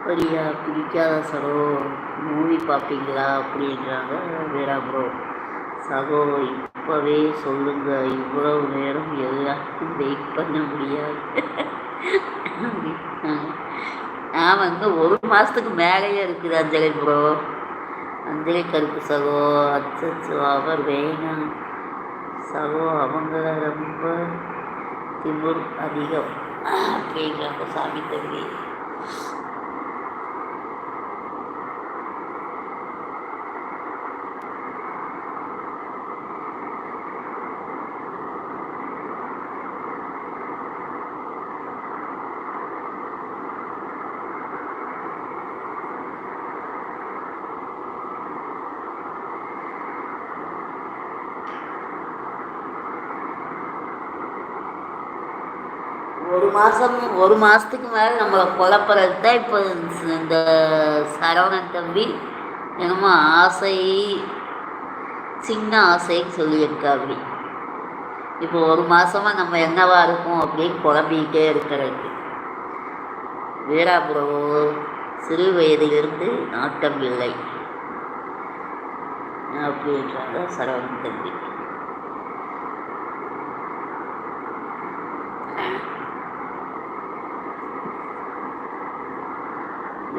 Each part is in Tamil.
அப்படியா? பிடிக்காத சகோ. மூவி பார்ப்பீங்களா அப்படின்றாங்க வீரா ப்ரோ. சகோ இப்போவே சொல்லுங்க, இவ்வளவு நேரம் எல்லாருக்கும் வெயிட் பண்ண முடியாது. நான் வந்து 1 மாதத்துக்கு மேலேயே இருக்குது அஞ்சலி ப்ரோ. அஞ்சலி கருப்பு சகோ. அச்சோ அவர் வேணாம் சகோ, அவங்க ரொம்ப திமிர் அதிகம் அப்படிங்கிறாங்க சாமி தம்பி. ஒரு மாதத்துக்கு மேலே நம்மளை குழப்பறது தான் இப்போ இந்த சரவணன் தம்பி என்னமோ ஆசை, சின்ன ஆசைன்னு சொல்லியிருக்காப்படி. இப்போ 1 மாதமாக நம்ம என்னவா இருக்கும் அப்படின்னு குழம்பிக்கிட்டே இருக்கிறது. வீராபுரோ சிறு வயதிலிருந்து நாட்டம் இல்லை அப்படின்றாங்க சரவணன் தம்பி.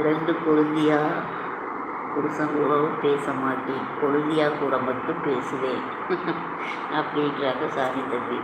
இரண்டு கொழுந்தியா புருஷன் கூடவும் பேச மாட்டேன், கொழுந்தியா கூட மட்டும் பேசுவேன் அப்படின்றாங்க சாமி தம்பி.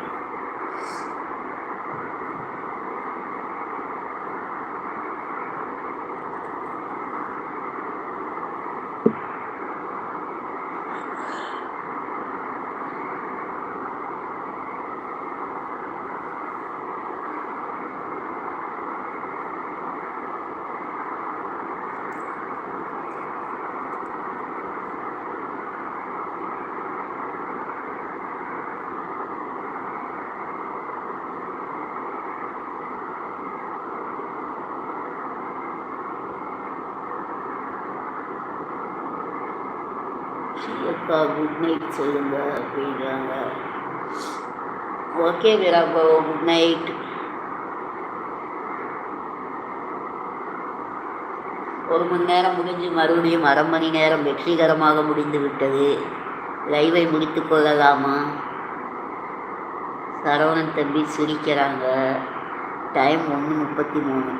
அக்கா குட் நைட் சொல்லுங்க அப்படின்றாங்க. ஓகே வீராப்பா, குட் நைட். ஒரு மணி நேரம் முடிஞ்சு மறுபடியும் 1/2 மணி நேரம் வெற்றிகரமாக முடிந்து விட்டது. லைவை முடித்து கொள்ளலாமா? சரவணன் தம்பி சிரிக்கிறாங்க. டைம் 1:33.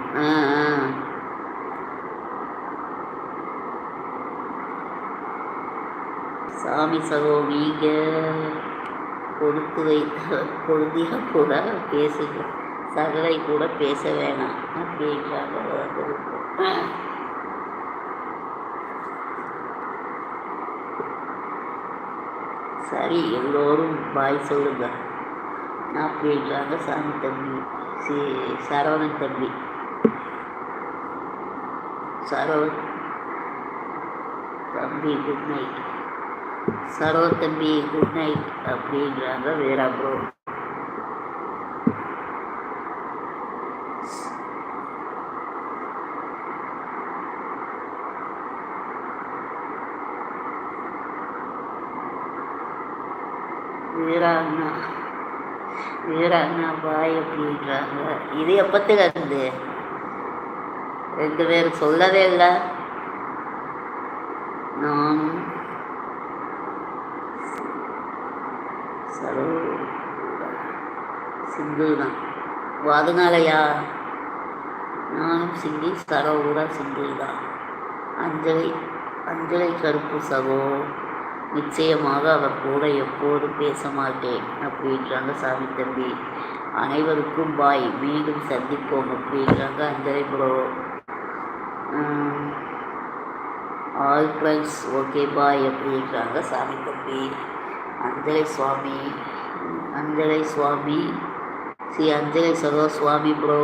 சாமி சகோ, நீங்கள் கொடுத்து வைத்த கொழுந்தியா கூட பேசுங்க, சகலை கூட பேச வேணாம் அப்படின்றாங்க. சரி, எல்லோரும் பாய் சொல்லுங்க அப்படின்றாங்க சாமி தம்பி. சரவணன் தம்பி. சரவணன் தம்பி குட் நைட். சரவணன் தம்பி குட் நைட் அப்படின்றாங்க வீரா ப்ரோ. வீராண்ணா பாய் அப்படின்றாங்க. இது எப்பத்துல இருந்து? 2 பேரும் சொல்லவே இல்லை. நானும் சிங்கிள் தான். அதனாலயா? நானும் சிங்கிள், சரவுரா சிங்கிள் தான். அஞ்சலி கருப்பு சகோ, நிச்சயமாக அவர் கூட எப்போதும் பேச மாட்டேன் அப்படின்றாங்க சாமி தம்பி. அனைவருக்கும் பாய், மீண்டும் சந்திப்போம் அப்படின்றாங்க Anjali bro. All friends okay bye அப்படின்றாங்க சாமி தம்பி. அஞ்சலி சுவாமி அஞ்சலி சகோ சுவாமி ப்ரோ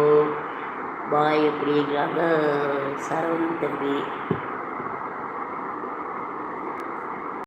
பாய் அப்படிங்கிறாங்க சரவணன் தம்பி.